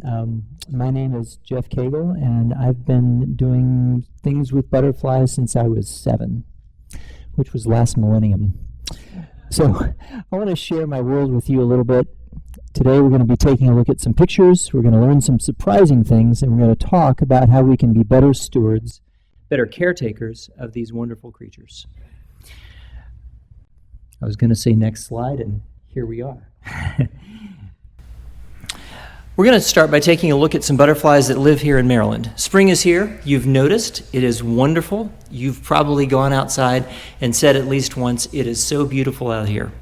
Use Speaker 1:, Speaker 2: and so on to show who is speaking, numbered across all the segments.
Speaker 1: My name is Jeff Cagle, and I've been doing things with butterflies since I was 7, which was last millennium. So I want to share my world with you a little bit. Today we're going to be taking a look at some pictures, we're going to learn some surprising things, and we're going to talk about how we can be better stewards, better caretakers of these wonderful creatures. I was going to say next slide, and here we are. We're going to start by taking a look at some butterflies that live here in Maryland. Spring is here. You've noticed. It is wonderful. You've probably gone outside and said at least once, it is so beautiful out here.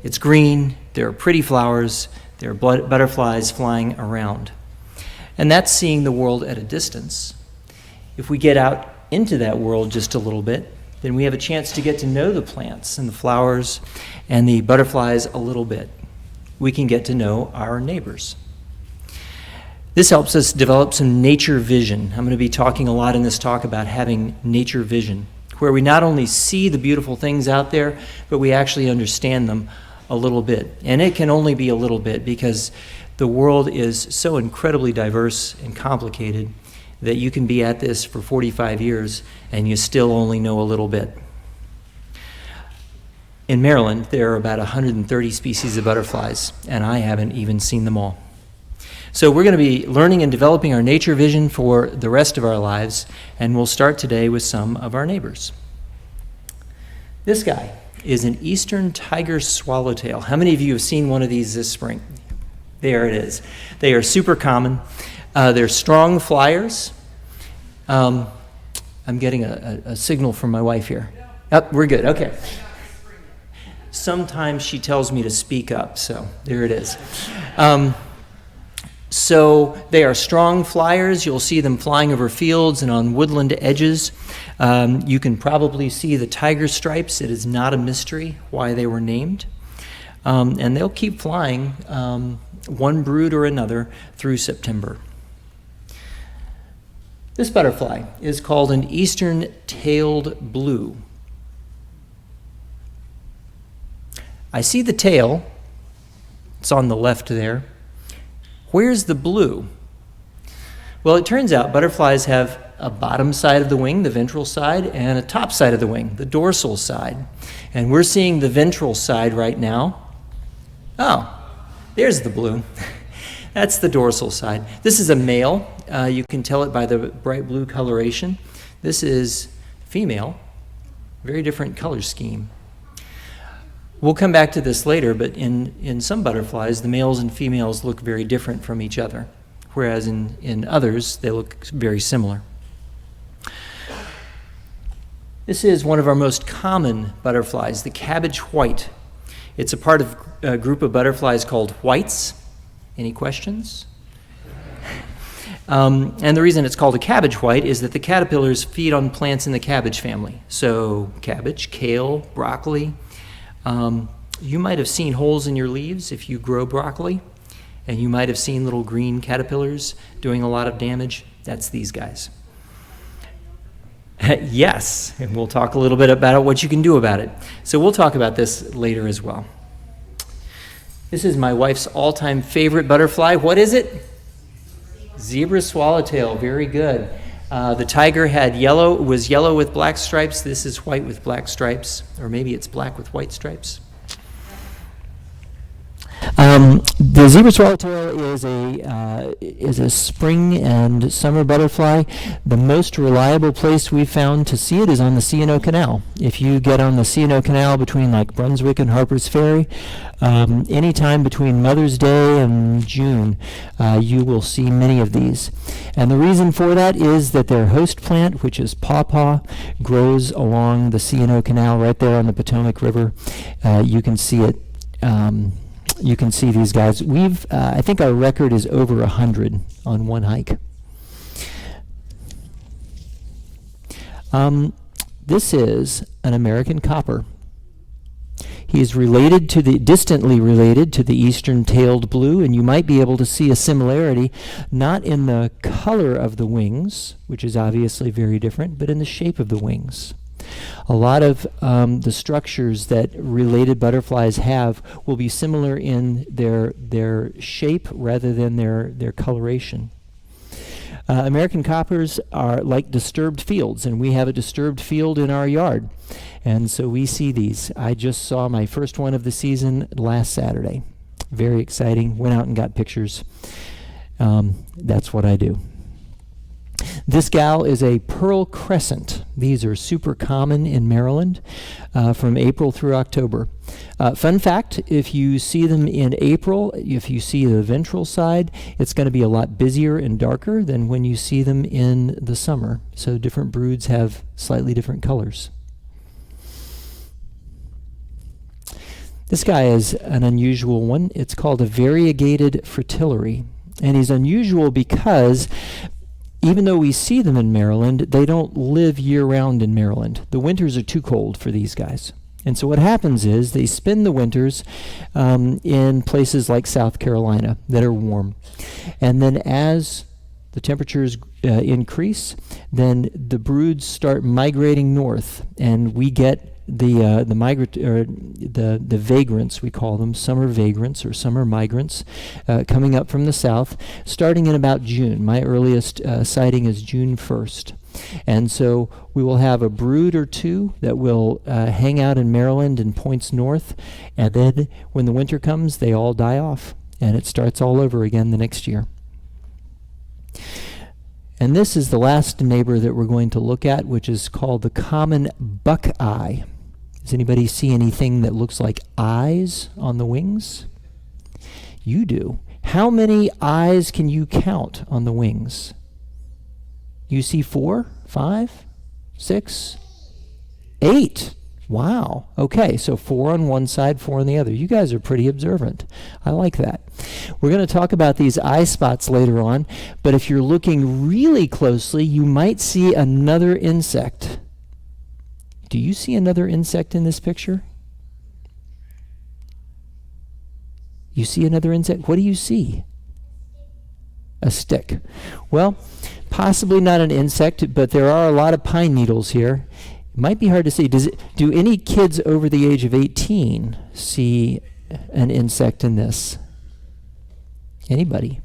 Speaker 1: It's green. There are pretty flowers. There are butterflies flying around. And that's seeing the world at a distance. If we get out into that world just a little bit, then we have a chance to get to know the plants and the flowers and the butterflies a little bit. We can get to know our neighbors. This helps us develop some nature vision. I'm going to be talking a lot in this talk about having nature vision, where we not only see the beautiful things out there, but we actually understand them a little bit. And it can only be a little bit because the world is so incredibly diverse and complicated that you can be at this for 45 years and you still only know a little bit. In Maryland, there are about 130 species of butterflies, and I haven't even seen them all. So we're going to be learning and developing our nature vision for the rest of our lives, and we'll start today with some of our neighbors. This guy is an eastern tiger swallowtail. How many of you have seen one of these this spring? There it is. They are super common. They're strong flyers. I'm getting a signal from my wife here. Oh, we're good. Okay. Sometimes she tells me to speak up, so there it is. So they are strong flyers. You'll see them flying over fields and on woodland edges. You can probably see the tiger stripes. It is not a mystery why they were named. And they'll keep flying, one brood or another, through September. This butterfly is called an eastern tailed blue. I see the tail. It's on the left there. Where's the blue? Well, it turns out butterflies have a bottom side of the wing, the ventral side, and a top side of the wing, the dorsal side. And we're seeing the ventral side right now. Oh, there's the blue. That's the dorsal side. This is a male. You can tell it by the bright blue coloration. This is female. Very different color scheme. We'll come back to this later, but in some butterflies, the males and females look very different from each other, whereas in others, they look very similar. This is one of our most common butterflies, the cabbage white. It's a part of a group of butterflies called whites. Any questions? And the reason it's called a cabbage white is that the caterpillars feed on plants in the cabbage family. So cabbage, kale, broccoli. You might have seen holes in your leaves if you grow broccoli, and you might have seen little green caterpillars doing a lot of damage. That's these guys. Yes, and we'll talk a little bit about what you can do about it. So we'll talk about this later as well. This is my wife's all-time favorite butterfly. What is it? Zebra swallowtail. Very good. The tiger was yellow with black stripes. This is white with black stripes, or maybe it's black with white stripes. The zebra swallowtail is a spring and summer butterfly. The most reliable place we've found to see it is on the C&O Canal. If you get on the C&O Canal between like Brunswick and Harper's Ferry, anytime between Mother's Day and June, you will see many of these. And the reason for that is that their host plant, which is pawpaw, grows along the C&O Canal right there on the Potomac River. You can see it. You can see these guys. I think our record is over 100 on one hike. This is an American copper. He is distantly related to the eastern tailed blue, and you might be able to see a similarity, not in the color of the wings, which is obviously very different, but in the shape of the wings. A lot of the structures that related butterflies have will be similar in their shape rather than their coloration. American coppers are like disturbed fields, and we have a disturbed field in our yard. And so we see these. I just saw my first one of the season last Saturday. Very exciting. Went out and got pictures. That's what I do. This gal is a pearl crescent. These are super common in Maryland from April through October. Fun fact, if you see them in April, if you see the ventral side, it's going to be a lot busier and darker than when you see them in the summer. So different broods have slightly different colors. This guy is an unusual one. It's called a variegated fritillary. And he's unusual because even though we see them in Maryland, they don't live year-round in Maryland. The winters are too cold for these guys. And so what happens is they spend the winters in places like South Carolina that are warm. And then as the temperatures increase, then the broods start migrating north, and we get the vagrants, we call them, summer vagrants or summer migrants, coming up from the south, starting in about June. My earliest sighting is June 1st. And so we will have a brood or two that will hang out in Maryland and points north, and then when the winter comes, they all die off, and it starts all over again the next year. And this is the last neighbor that we're going to look at, which is called the common buckeye. Does anybody see anything that looks like eyes on the wings? You do. How many eyes can you count on the wings? You see 4, 5, 6, 8. Wow. Okay, so 4 on one side, 4 on the other. You guys are pretty observant. I like that. We're going to talk about these eye spots later on, but if you're looking really closely, you might see another insect. Do you see another insect in this picture? You see another insect? What do you see? A stick. Well, possibly not an insect, but there are a lot of pine needles here. It might be hard to see. Do any kids over the age of 18 see an insect in this? Anybody?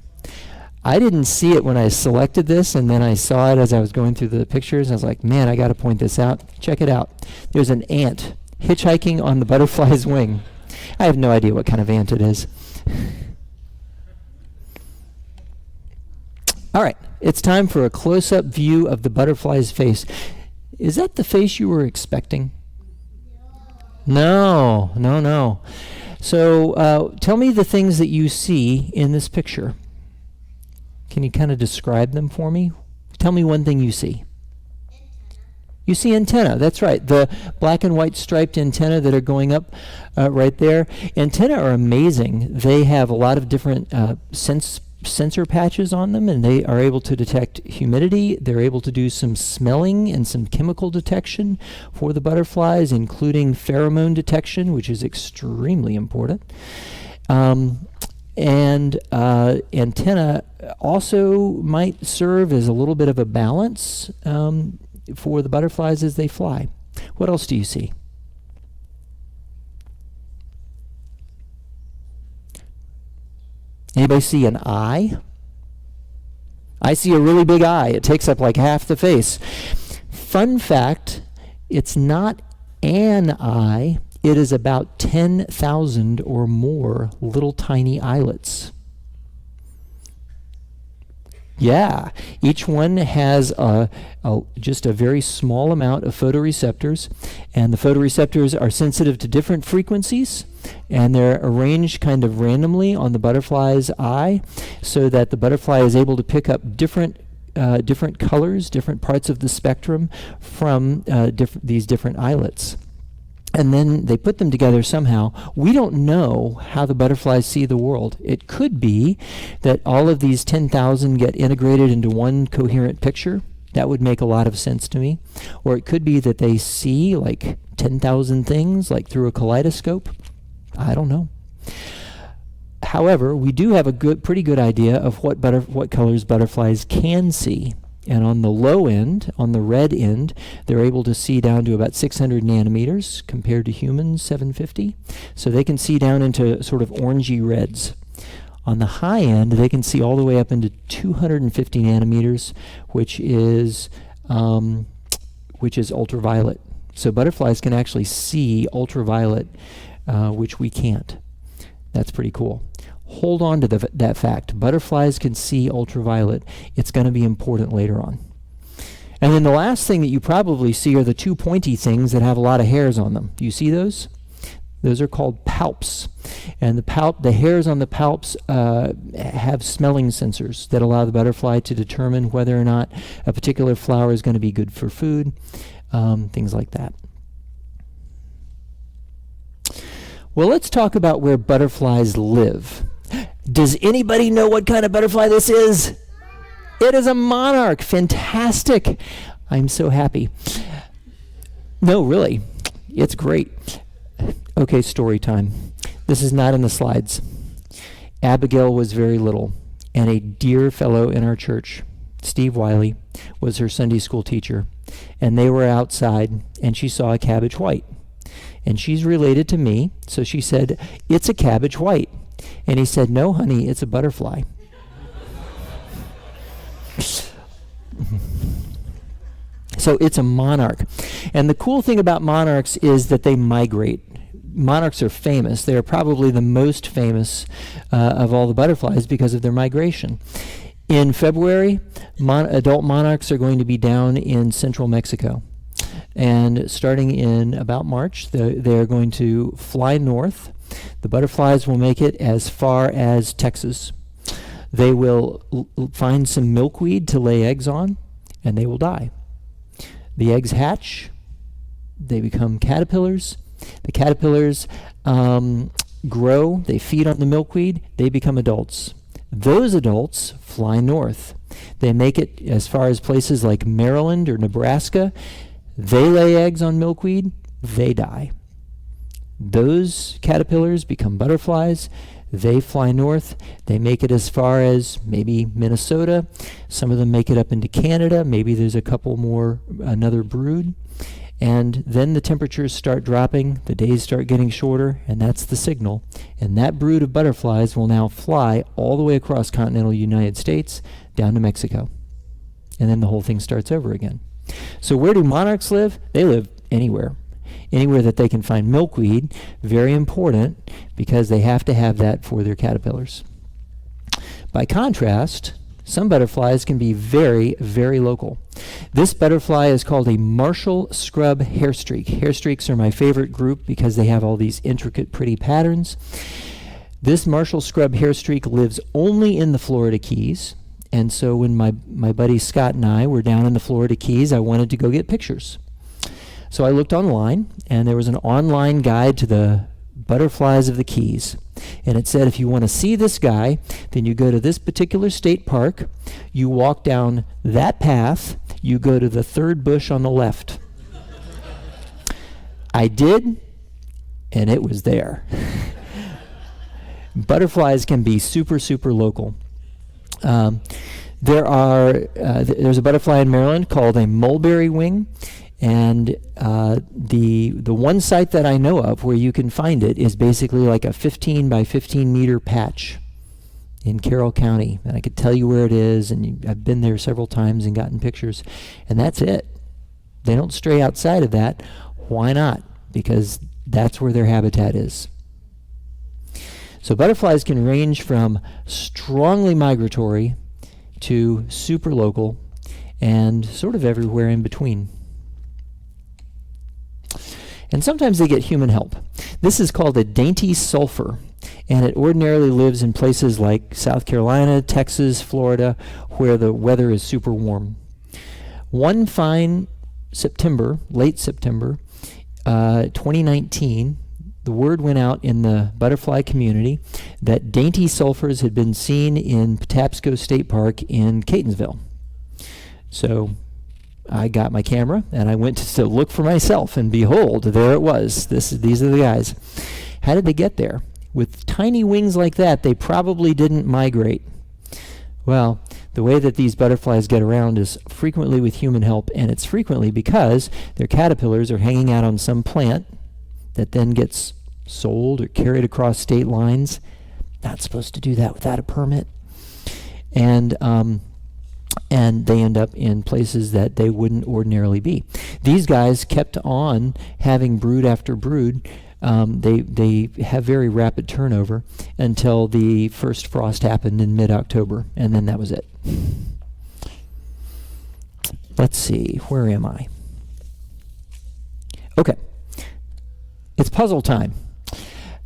Speaker 1: I didn't see it when I selected this, and then I saw it as I was going through the pictures. I was like, man, I got to point this out. Check it out. There's an ant hitchhiking on the butterfly's wing. I have no idea what kind of ant it is. All right, it's time for a close-up view of the butterfly's face. Is that the face you were expecting? No. So tell me the things that you see in this picture. Can you kind of describe them for me? Tell me one thing you see. You see antenna, that's right. The black and white striped antenna that are going up right there. Antenna are amazing. They have a lot of different sensor patches on them, and they are able to detect humidity. They're able to do some smelling and some chemical detection for the butterflies, including pheromone detection, which is extremely important. And antenna also might serve as a little bit of a balance for the butterflies as they fly. What else do you see? Anybody see an eye? I see a really big eye. It takes up like half the face. Fun fact, it's not an eye. It is about 10,000 or more little tiny islets. Yeah, each one has just a very small amount of photoreceptors, and the photoreceptors are sensitive to different frequencies, and they're arranged kind of randomly on the butterfly's eye so that the butterfly is able to pick up different colors, different parts of the spectrum from these different islets. And then they put them together somehow. We don't know how the butterflies see the world. It could be that all of these 10,000 get integrated into one coherent picture. That would make a lot of sense to me. Or it could be that they see like 10,000 things, like through a kaleidoscope. I don't know. However, we do have a pretty good idea of what colors butterflies can see. And on the low end, on the red end, they're able to see down to about 600 nanometers compared to humans, 750. So they can see down into sort of orangey reds. On the high end, they can see all the way up into 250 nanometers, which is ultraviolet. So butterflies can actually see ultraviolet, which we can't. That's pretty cool. Hold on to that fact. Butterflies can see ultraviolet. It's going to be important later on. And then the last thing that you probably see are the two pointy things that have a lot of hairs on them. Do you see those? Those are called palps. And the hairs on the palps have smelling sensors that allow the butterfly to determine whether or not a particular flower is going to be good for food, things like that. Well, let's talk about where butterflies live. Does anybody know what kind of butterfly this is? It is a monarch. Fantastic. I'm so happy. No, really. It's great. Okay, story time. This is not in the slides. Abigail was very little, and a dear fellow in our church, Steve Wiley, was her Sunday school teacher. And they were outside, and she saw a cabbage white. And she's related to me, so she said, "It's a cabbage white." And he said, "No, honey, it's a butterfly." So it's a monarch. And the cool thing about monarchs is that they migrate. Monarchs are famous. They are probably the most famous of all the butterflies because of their migration. In February, adult monarchs are going to be down in central Mexico. And starting in about March, they're going to fly north. The butterflies will make it as far as Texas. They will find some milkweed to lay eggs on, and they will die. The eggs hatch. They become caterpillars. The caterpillars grow. They feed on the milkweed. They become adults. Those adults fly north. They make it as far as places like Maryland or Nebraska. They lay eggs on milkweed. They die. Those caterpillars become butterflies. They fly north. They make it as far as maybe Minnesota. Some of them make it up into Canada. Maybe there's a couple more, another brood. And then the temperatures start dropping, the days start getting shorter, and that's the signal. And that brood of butterflies will now fly all the way across continental United States down to Mexico. And then the whole thing starts over again. So where do monarchs live? They live anywhere. Anywhere that they can find milkweed, very important, because they have to have that for their caterpillars. By contrast, some butterflies can be very, very local. This butterfly is called a Marshall scrub hairstreak. Hairstreaks are my favorite group because they have all these intricate, pretty patterns. This Marshall scrub hairstreak lives only in the Florida Keys. And so when my buddy Scott and I were down in the Florida Keys, I wanted to go get pictures. So I looked online, and there was an online guide to the butterflies of the Keys. And it said if you want to see this guy, then you go to this particular state park, you walk down that path, you go to the third bush on the left. I did, and it was there. Butterflies can be super, super local. There's a butterfly in Maryland called a mulberry wing. And the one site that I know of where you can find it is basically like a 15 by 15 meter patch in Carroll County. And I could tell you where it is, and I've been there several times and gotten pictures. And that's it. They don't stray outside of that. Why not? Because that's where their habitat is. So butterflies can range from strongly migratory to super local and sort of everywhere in between. And sometimes they get human help. This is called a dainty sulfur, and it ordinarily lives in places like South Carolina, Texas, Florida, where the weather is super warm. One fine September, late September, 2019, the word went out in the butterfly community that dainty sulfurs had been seen in Patapsco State Park in Catonsville. So I got my camera and I went to look for myself, and behold, there it was. These are the guys. How did they get there? With tiny wings like that, they probably didn't migrate. Well, The way that these butterflies get around is frequently with human help, and it's frequently because their caterpillars are hanging out on some plant that then gets sold or carried across state lines. Not supposed to do that without a permit. And they end up in places that they wouldn't ordinarily be. These guys kept on having brood after brood. They have very rapid turnover until the first frost happened in mid-October, and then that was it. Let's see, where am I? Okay, it's puzzle time.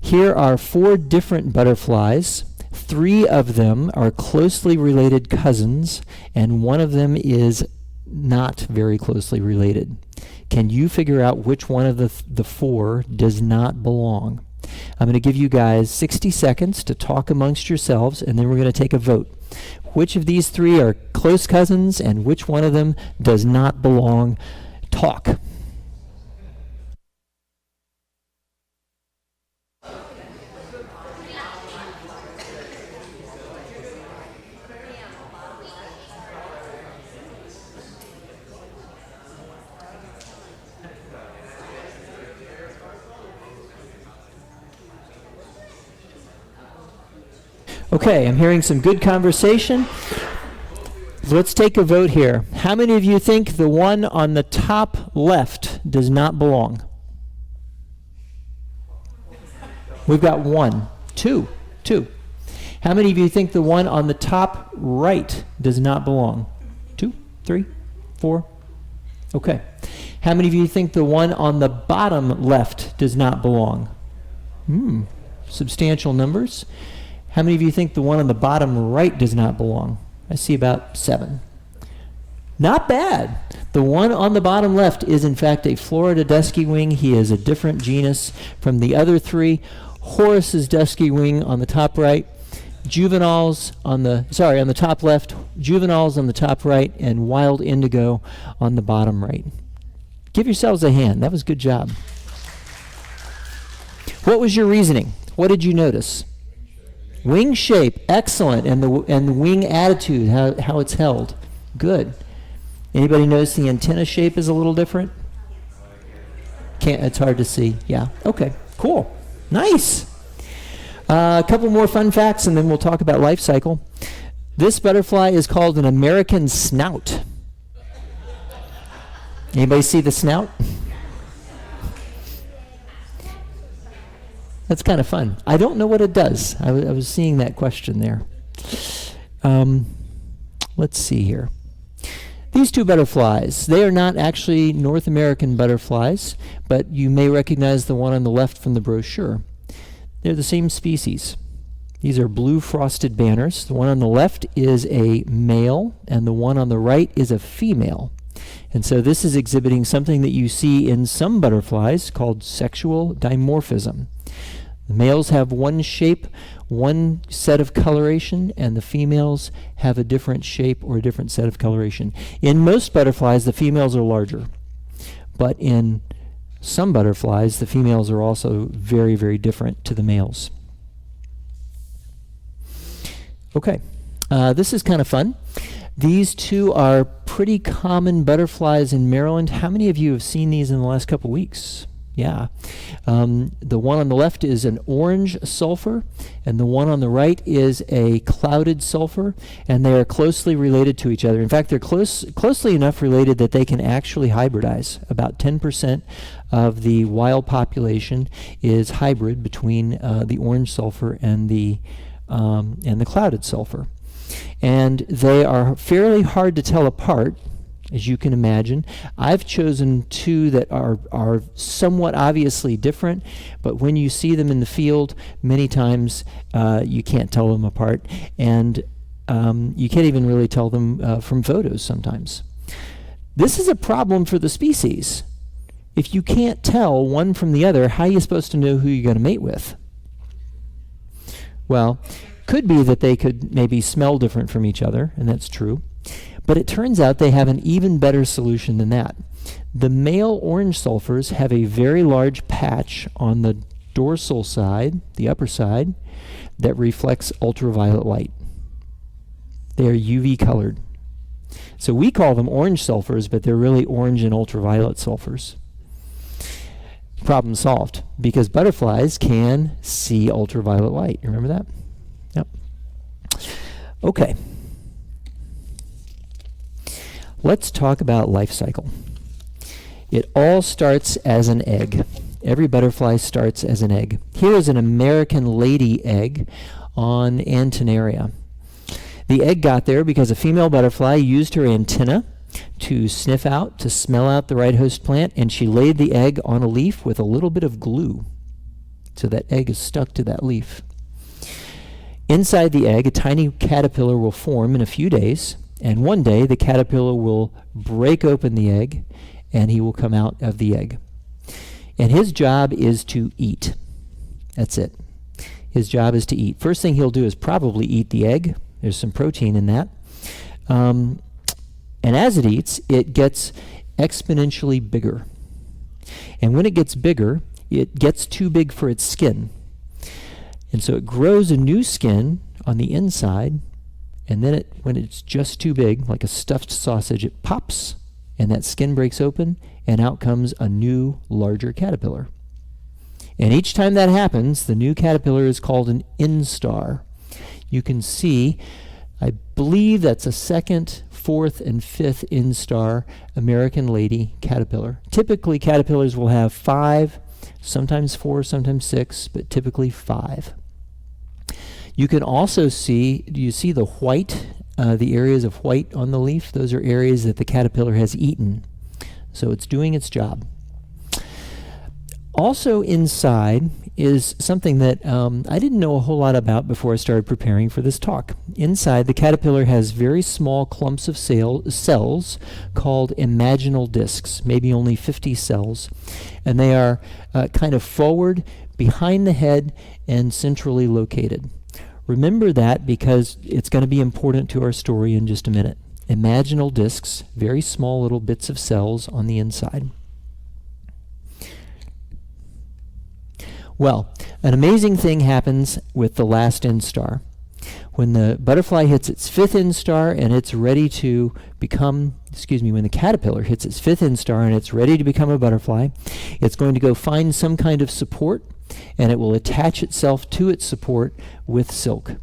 Speaker 1: Here are 4 different butterflies. 3 of them are closely related cousins, and 1 of them is not very closely related. Can you figure out which one of the 4 does not belong? I'm going to give you guys 60 seconds to talk amongst yourselves, and then we're going to take a vote. Which of these 3 are close cousins, and which one of them does not belong? Talk. Okay, I'm hearing some good conversation. Let's take a vote here. How many of you think the one on the top left does not belong? We've got 1, 2. How many of you think the one on the top right does not belong? 2, 3, 4. Okay. How many of you think the one on the bottom left does not belong? Substantial numbers. How many of you think the one on the bottom right does not belong? I see about 7. Not bad. The one on the bottom left is in fact a Florida dusky wing. He is a different genus from the other 3. Horace's dusky wing on the top right, juveniles on the top left, juveniles on the top right, and wild indigo on the bottom right. Give yourselves a hand. That was a good job. What was your reasoning? What did you notice? Wing shape, excellent, and the wing attitude, how it's held, good. Anybody notice the antenna shape is a little different? It's hard to see. Yeah. Okay. Cool. Nice. A couple more fun facts, and then we'll talk about life cycle. This butterfly is called an American snout. Anybody see the snout? That's kind of fun. I don't know what it does. I was seeing that question there. Let's see here. These 2 butterflies, they are not actually North American butterflies, but you may recognize the one on the left from the brochure. They're the same species. These are blue frosted banners. The one on the left is a male, and the one on the right is a female. And so this is exhibiting something that you see in some butterflies called sexual dimorphism. The males have one shape, one set of coloration, and the females have a different shape or a different set of coloration. In most butterflies, the females are larger, but in some butterflies, the females are also very, very different to the males. Okay, this is kind of fun. These 2 are pretty common butterflies in Maryland. How many of you have seen these in the last couple weeks? Yeah. The one on the left is an orange sulfur, and the one on the right is a clouded sulfur, and they are closely related to each other. In fact, they're closely enough related that they can actually hybridize. About 10% of the wild population is hybrid between the orange sulfur and the clouded sulfur. And they are fairly hard to tell apart, as you can imagine. I've chosen 2 that are somewhat obviously different, but when you see them in the field, many times you can't tell them apart, and you can't even really tell them from photos sometimes. This is a problem for the species. If you can't tell one from the other, how are you supposed to know who you're going to mate with? Well, could be that they could maybe smell different from each other, and that's true. But it turns out they have an even better solution than that. The male orange sulfurs have a very large patch on the dorsal side, the upper side, that reflects ultraviolet light. They are UV colored. So we call them orange sulfurs, but they're really orange and ultraviolet sulfurs. Problem solved, because butterflies can see ultraviolet light. You remember that? Yep. Okay. Let's talk about life cycle. It all starts as an egg. Every butterfly starts as an egg. Here is an American lady egg on Antennaria. The egg got there because a female butterfly used her antenna to sniff out, to smell out the right host plant, and she laid the egg on a leaf with a little bit of glue. So that egg is stuck to that leaf. Inside the egg, a tiny caterpillar will form in a few days, and one day the caterpillar will break open the egg, and he will come out of the egg. And his job is to eat. That's it. His job is to eat. First thing he'll do is probably eat the egg. There's some protein in that. And as it eats, it gets exponentially bigger. And when it gets bigger, it gets too big for its skin. And so it grows a new skin on the inside, and then when it's just too big, like a stuffed sausage, it pops, and that skin breaks open, and out comes a new, larger caterpillar. And each time that happens, the new caterpillar is called an instar. You can see, I believe that's a second, fourth, and fifth instar American lady caterpillar. Typically, caterpillars will have 5, sometimes 4, sometimes 6, but typically 5. You can also see, do you see the white, the areas of white on the leaf? Those are areas that the caterpillar has eaten. So it's doing its job. Also inside is something that I didn't know a whole lot about before I started preparing for this talk. Inside, the caterpillar has very small clumps of cells called imaginal discs, maybe only 50 cells. And they are kind of forward, behind the head, and centrally located. Remember that because it's going to be important to our story in just a minute. Imaginal discs, very small little bits of cells on the inside. Well, an amazing thing happens with the last instar. When the butterfly hits its 5th instar and it's ready to become, when the caterpillar hits its 5th instar and it's ready to become a butterfly, it's going to go find some kind of support, and it will attach itself to its support with silk.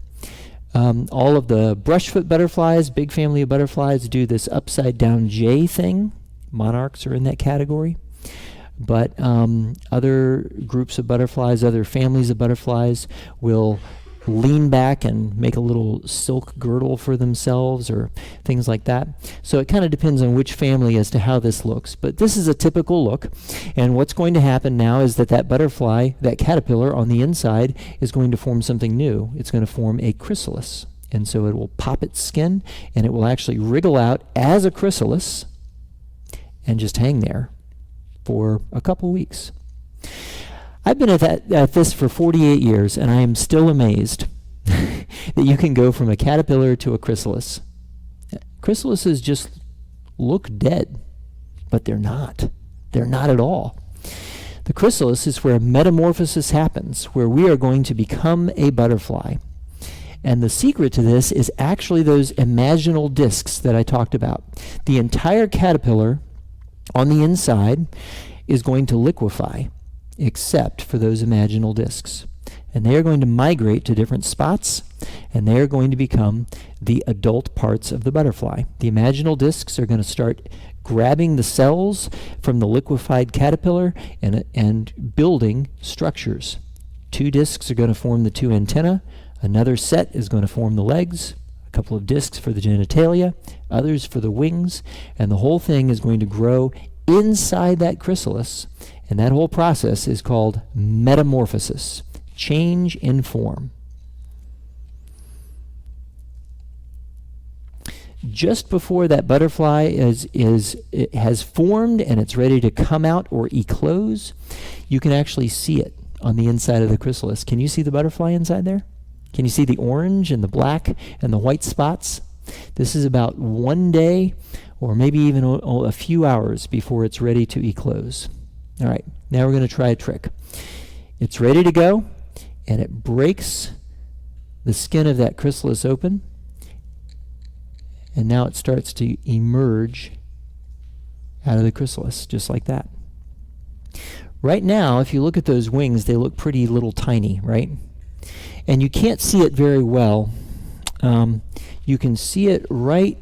Speaker 1: All of the brushfoot butterflies, big family of butterflies, do this upside down J thing. Monarchs are in that category. But other groups of butterflies, other families of butterflies will lean back and make a little silk girdle for themselves or things like that. So it kind of depends on which family as to how this looks. But this is a typical look. And what's going to happen now is that butterfly, that caterpillar on the inside, is going to form something new. It's going to form a chrysalis. And so it will pop its skin, and it will actually wriggle out as a chrysalis and just hang there for a couple weeks. I've been at this for 48 years, and I am still amazed that you can go from a caterpillar to a chrysalis. Chrysalises just look dead, but they're not. They're not at all. The chrysalis is where metamorphosis happens, where we are going to become a butterfly. And the secret to this is actually those imaginal discs that I talked about. The entire caterpillar on the inside is going to liquefy, except for those imaginal discs. And they are going to migrate to different spots, and they are going to become the adult parts of the butterfly. The imaginal discs are going to start grabbing the cells from the liquefied caterpillar and building structures. 2 discs are going to form the 2 antennae. Another set is going to form the legs, a couple of discs for the genitalia, others for the wings, and the whole thing is going to grow inside that chrysalis. And that whole process is called metamorphosis, change in form. Just before that butterfly it has formed and it's ready to come out or eclose, you can actually see it on the inside of the chrysalis. Can you see the butterfly inside there? Can you see the orange and the black and the white spots? This is about 1 day or maybe even a few hours before it's ready to eclose. All right, now we're going to try a trick. It's ready to go, and it breaks the skin of that chrysalis open, And now it starts to emerge out of the chrysalis, just like that. Right now, if you look at those wings, they look pretty little tiny, right? And you can't see it very well. You can see it right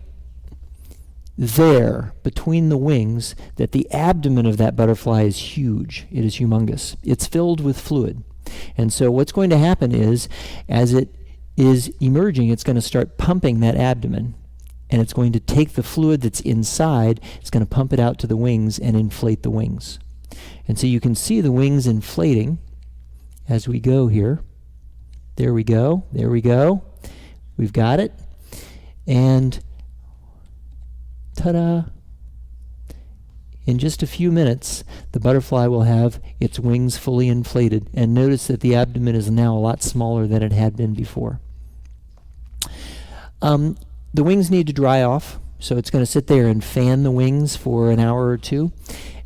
Speaker 1: there between the wings, that the abdomen of that butterfly is huge. It is humongous. It's filled with fluid. And so what's going to happen is, as it is emerging, it's going to start pumping that abdomen. And it's going to take the fluid that's inside, it's going to pump it out to the wings and inflate the wings. And so you can see the wings inflating as we go here. There we go. There we go. We've got it. And ta-da! In just a few minutes, the butterfly will have its wings fully inflated. And notice that the abdomen is now a lot smaller than it had been before. The wings need to dry off, so it's going to sit there and fan the wings for an hour or two.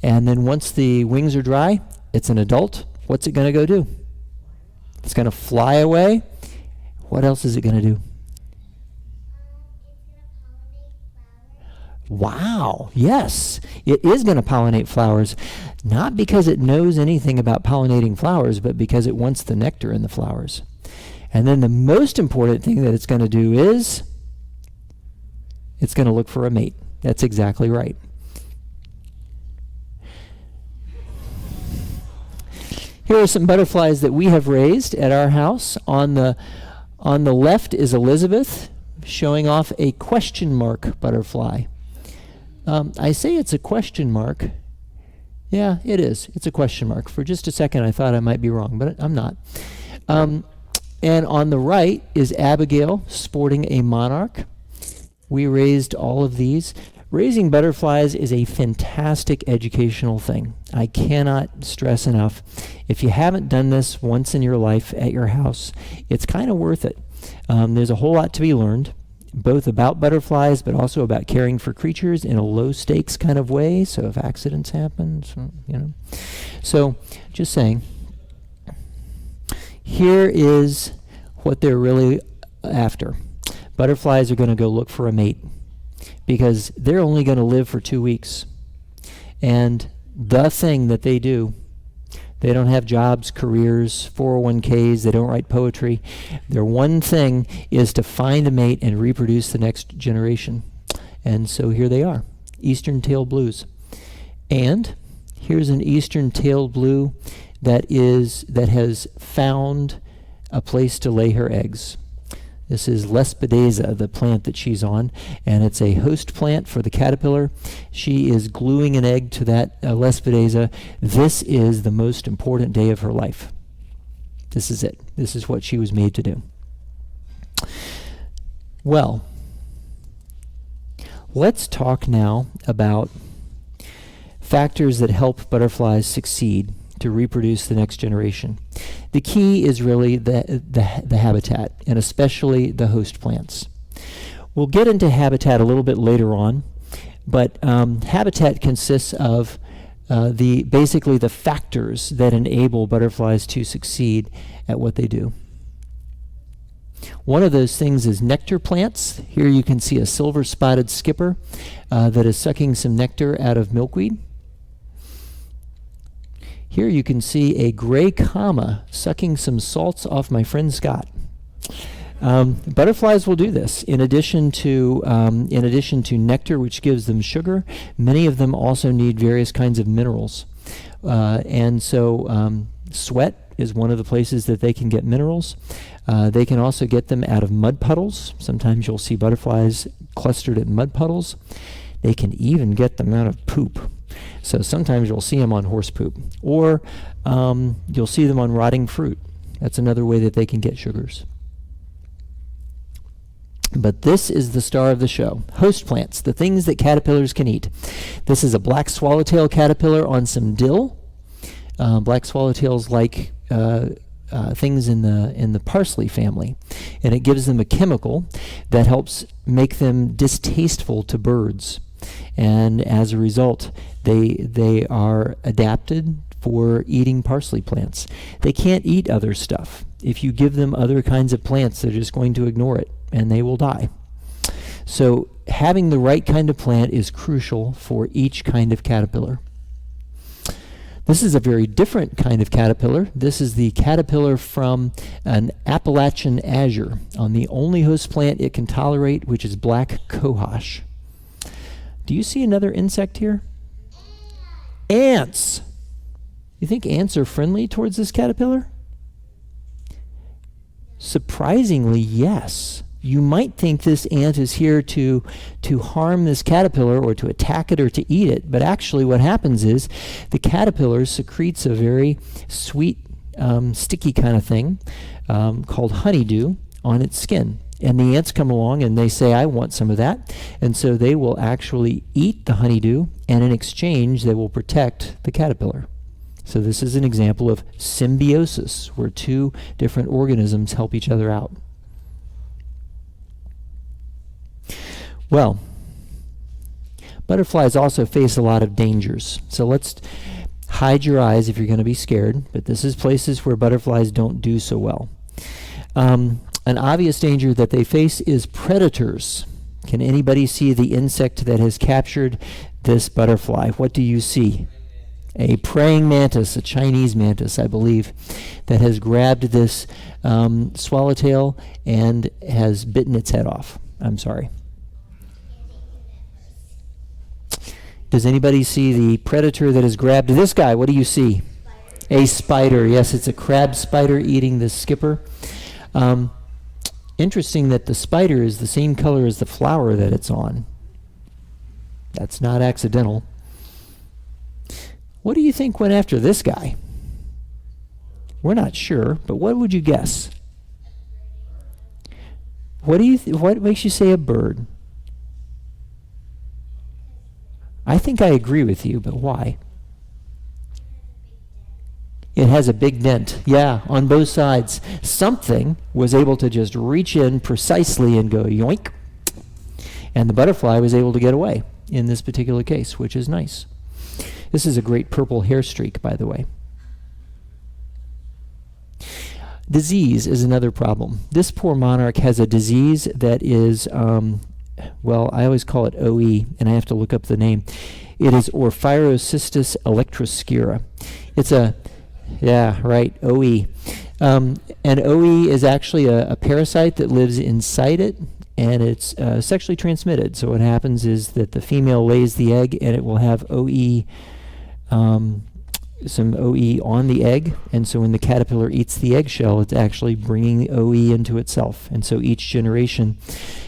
Speaker 1: And then once the wings are dry, it's an adult. What's it going to go do? It's going to fly away. What else is it going to do? Wow, yes, it is going to pollinate flowers, not because it knows anything about pollinating flowers, but because it wants the nectar in the flowers. And then the most important thing that it's going to do is it's going to look for a mate. That's exactly right. Here are some butterflies that we have raised at our house. On the left is Elizabeth, showing off a question mark butterfly. I say it's a question mark. Yeah, it is. It's a question mark. For just a second, I thought I might be wrong, but I'm not. And on the right is Abigail, sporting a monarch. We raised all of these. Raising butterflies is a fantastic educational thing. I cannot stress enough. If you haven't done this once in your life at your house, it's kind of worth it. There's a whole lot to be learned, both about butterflies, but also about caring for creatures in a low-stakes kind of way, so if accidents happen, So, just saying, here is what they're really after. Butterflies are going to go look for a mate, because they're only going to live for 2 weeks. And the thing that they do, they don't have jobs, careers, 401ks, they don't write poetry. Their one thing is to find a mate and reproduce the next generation. And so here they are, eastern-tailed blues. And here's an eastern-tailed blue that has found a place to lay her eggs. This is Lespedeza, the plant that she's on, and it's a host plant for the caterpillar. She is gluing an egg to that Lespedeza. This is the most important day of her life. This is it. This is what she was made to do. Well, let's talk now about factors that help butterflies succeed to reproduce the next generation. The key is really the habitat, and especially the host plants. We'll get into habitat a little bit later on, but habitat consists of basically the factors that enable butterflies to succeed at what they do. One of those things is nectar plants. Here you can see a silver-spotted skipper that is sucking some nectar out of milkweed. Here you can see a gray comma sucking some salts off my friend Scott. Butterflies will do this. In addition to nectar, which gives them sugar, many of them also need various kinds of minerals. And so sweat is one of the places that they can get minerals. They can also get them out of mud puddles. Sometimes you'll see butterflies clustered in mud puddles. They can even get them out of poop. So sometimes you'll see them on horse poop, or you'll see them on rotting fruit. That's another way that they can get sugars. But this is the star of the show. Host plants, the things that caterpillars can eat. This is a black swallowtail caterpillar on some dill. Black swallowtails like things in the parsley family, and it gives them a chemical that helps make them distasteful to birds. And as a result, they are adapted for eating parsley plants. They can't eat other stuff. If you give them other kinds of plants, they're just going to ignore it, and they will die. So having the right kind of plant is crucial for each kind of caterpillar. This is a very different kind of caterpillar. This is the caterpillar from an Appalachian azure on the only host plant it can tolerate, which is black cohosh. Do you see another insect here? Ants! You think ants are friendly towards this caterpillar? Surprisingly, yes. You might think this ant is here to harm this caterpillar or to attack it or to eat it, but actually what happens is the caterpillar secretes a very sweet, sticky kind of thing called honeydew on its skin. And the ants come along and they say, I want some of that. And so they will actually eat the honeydew, and in exchange they will protect the caterpillar. So this is an example of symbiosis, where two different organisms help each other out. Well, butterflies also face a lot of dangers. So let's hide your eyes if you're going to be scared, but this is places where butterflies don't do so well. An obvious danger that they face is predators. Can anybody see the insect that has captured this butterfly? What do you see? A praying mantis, a Chinese mantis, I believe, that has grabbed this swallowtail and has bitten its head off. I'm sorry. Does anybody see the predator that has grabbed this guy? What do you see? Spider. A spider. Yes, it's a crab spider eating the skipper. Interesting that the spider is the same color as the flower that it's on. That's not accidental. What do you think went after this guy? We're not sure, but what would you guess? What makes you say a bird? I think I agree with you, but why? It has a big dent. Yeah, on both sides. Something was able to just reach in precisely and go yoink. And the butterfly was able to get away in this particular case, which is nice. This is a great purple hair streak, by the way. Disease is another problem. This poor monarch has a disease that is well, I always call it OE, and I have to look up the name. It is Orphyrocystis electroscura. It's OE. And OE is actually a parasite that lives inside it, and it's sexually transmitted. So what happens is that the female lays the egg, and it will have OE, some OE on the egg, and so when the caterpillar eats the eggshell, it's actually bringing the OE into itself. And so each generation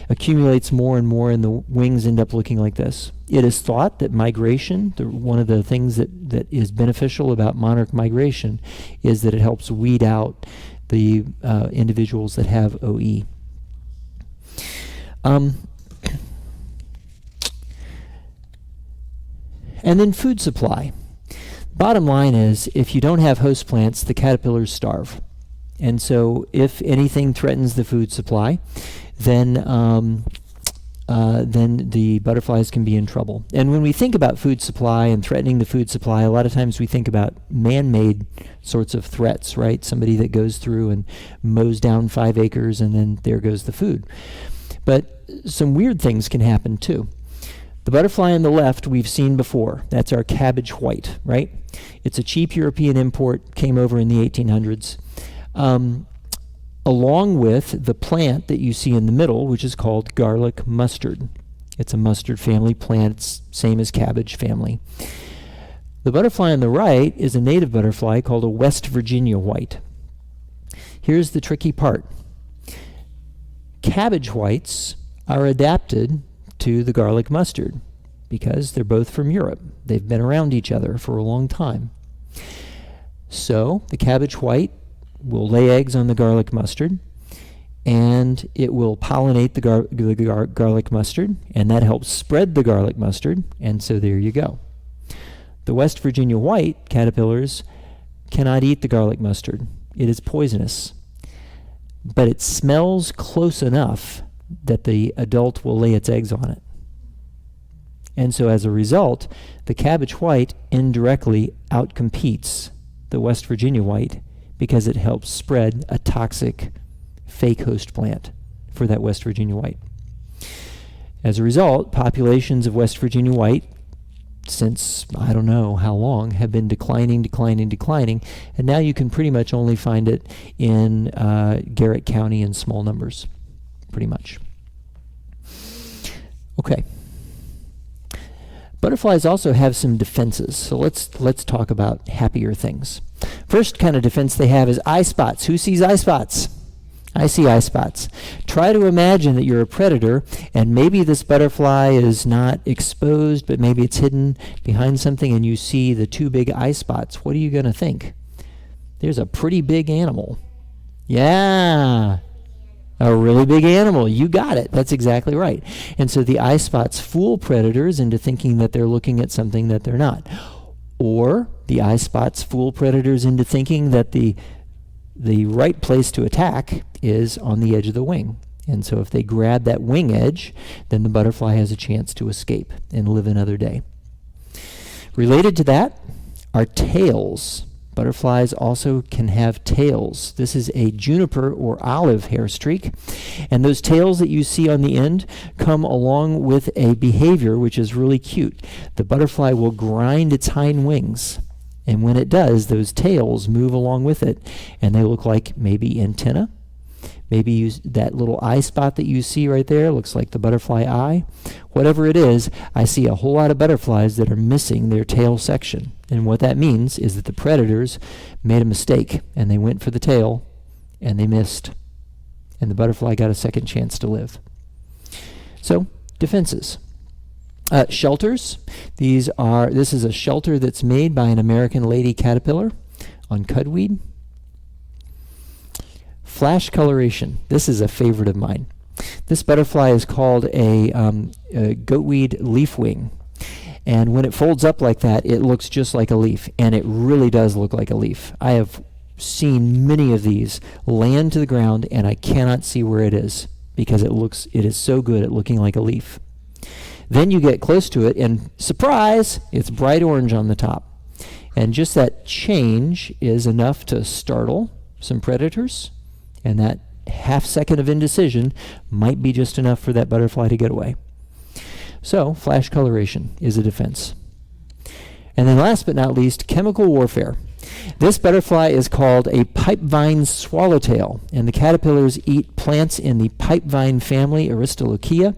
Speaker 1: accumulates more and more, and the wings end up looking like this. It is thought that migration, one of the things that is beneficial about monarch migration, is that it helps weed out the individuals that have OE. And then food supply. Bottom line is, if you don't have host plants, the caterpillars starve. And so if anything threatens the food supply, then the butterflies can be in trouble. And when we think about food supply and threatening the food supply, a lot of times we think about man-made sorts of threats, right? Somebody that goes through and mows down 5 acres and then there goes the food. But some weird things can happen too. The butterfly on the left we've seen before. That's our cabbage white, right? It's a cheap European import, came over in the 1800s. Along with the plant that you see in the middle, which is called garlic mustard. It's a mustard family plant, it's same as cabbage family. The butterfly on the right is a native butterfly called a West Virginia white. Here's the tricky part. Cabbage whites are adapted to the garlic mustard because they're both from Europe. They've been around each other for a long time. So the cabbage white will lay eggs on the garlic mustard, and it will pollinate the garlic mustard, and that helps spread the garlic mustard, and so there you go. The West Virginia white caterpillars cannot eat the garlic mustard. It is poisonous, but it smells close enough that the adult will lay its eggs on it. And so as a result, the cabbage white indirectly outcompetes the West Virginia white because it helps spread a toxic fake host plant for that West Virginia white. As a result, populations of West Virginia white, since I don't know how long, have been declining, and now you can pretty much only find it in Garrett County in small numbers, pretty much. Okay. Butterflies also have some defenses, so let's talk about happier things. First kind of defense they have is eye spots. Who sees eye spots? I see eye spots. Try to imagine that you're a predator, and maybe this butterfly is not exposed, but maybe it's hidden behind something, and you see the two big eye spots. What are you going to think? There's a pretty big animal. Yeah, a really big animal. You got it. That's exactly right. And so the eye spots fool predators into thinking that they're looking at something that they're not. Or the eye spots fool predators into thinking that the right place to attack is on the edge of the wing. And so if they grab that wing edge, then the butterfly has a chance to escape and live another day. Related to that are tails. Butterflies also can have tails. This is a juniper or olive hair streak. And those tails that you see on the end come along with a behavior which is really cute. The butterfly will grind its hind wings. And when it does, those tails move along with it, and they look like maybe antenna. Maybe that little eye spot that you see right there looks like the butterfly eye. Whatever it is, I see a whole lot of butterflies that are missing their tail section. And what that means is that the predators made a mistake, and they went for the tail, and they missed. And the butterfly got a second chance to live. So, defenses. Shelters. This is a shelter that's made by an American lady caterpillar on cudweed. Flash coloration. This is a favorite of mine. This butterfly is called a goatweed leafwing. And when it folds up like that, it looks just like a leaf. And it really does look like a leaf. I have seen many of these land to the ground, and I cannot see where it is because it is so good at looking like a leaf. Then you get close to it, and surprise, it's bright orange on the top. And just that change is enough to startle some predators, and that half second of indecision might be just enough for that butterfly to get away. So, flash coloration is a defense. And then last but not least, chemical warfare. This butterfly is called a pipevine swallowtail, and the caterpillars eat plants in the pipevine family, Aristolochia,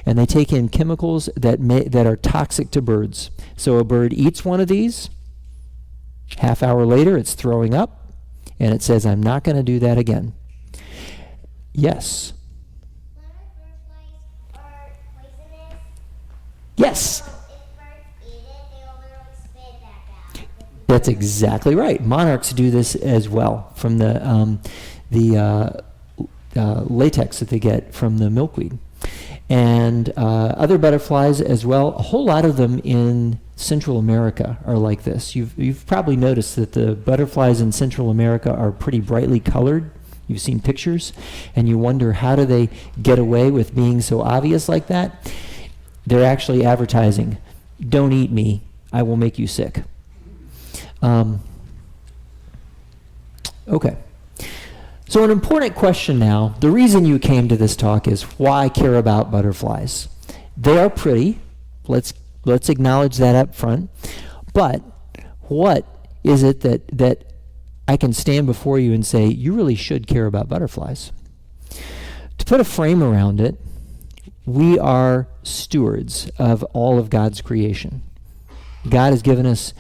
Speaker 1: and they take in chemicals that are toxic to birds. So a bird eats one of these, half hour later it's throwing up, and it says, I'm not going to do that again. Yes?
Speaker 2: Butterflies are poisonous?
Speaker 1: Yes! That's exactly right. Monarchs do this as well from the latex that they get from the milkweed. And other butterflies as well. A whole lot of them in Central America are like this. You've probably noticed that the butterflies in Central America are pretty brightly colored. You've seen pictures, and you wonder how do they get away with being so obvious like that? They're actually advertising, don't eat me, I will make you sick. Okay. So an important question now, the reason you came to this talk is why care about butterflies. They are pretty. Let's acknowledge that up front. But what is it that I can stand before you and say, you really should care about butterflies? To put a frame around it, we are stewards of all of God's creation. God has given us,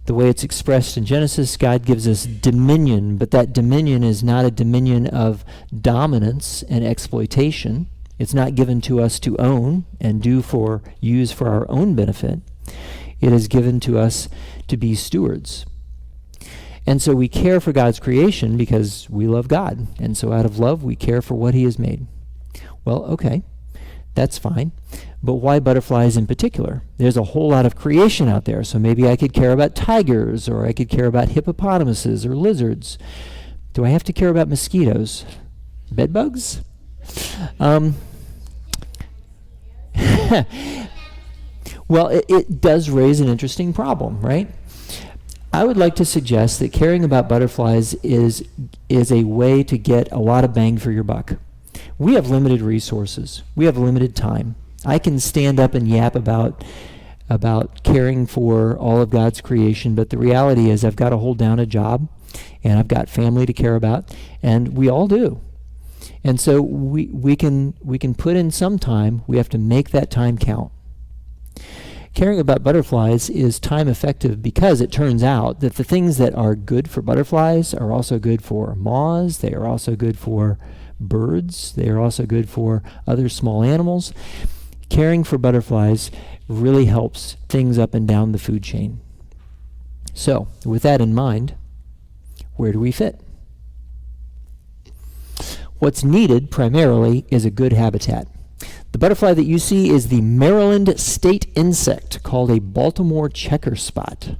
Speaker 1: the way it's expressed in Genesis, God gives us dominion, but that dominion is not a dominion of dominance and exploitation. It's not given to us to own and use for our own benefit. It is given to us to be stewards. And so we care for God's creation because we love God. And so out of love, we care for what He has made. Well, okay, that's fine. But why butterflies in particular? There's a whole lot of creation out there, so maybe I could care about tigers, or I could care about hippopotamuses or lizards. Do I have to care about mosquitoes? Bedbugs? Well, it does raise an interesting problem, right? I would like to suggest that caring about butterflies is a way to get a lot of bang for your buck. We have limited resources. We have limited time. I can stand up and yap about caring for all of God's creation, but the reality is I've got to hold down a job, and I've got family to care about, and we all do. And so we can put in some time. We have to make that time count. Caring about butterflies is time effective because it turns out that the things that are good for butterflies are also good for moths. They are also good for birds. They are also good for other small animals. Caring for butterflies really helps things up and down the food chain. So, with that in mind, where do we fit? What's needed primarily is a good habitat. The butterfly that you see is the Maryland state insect called a Baltimore checker spot.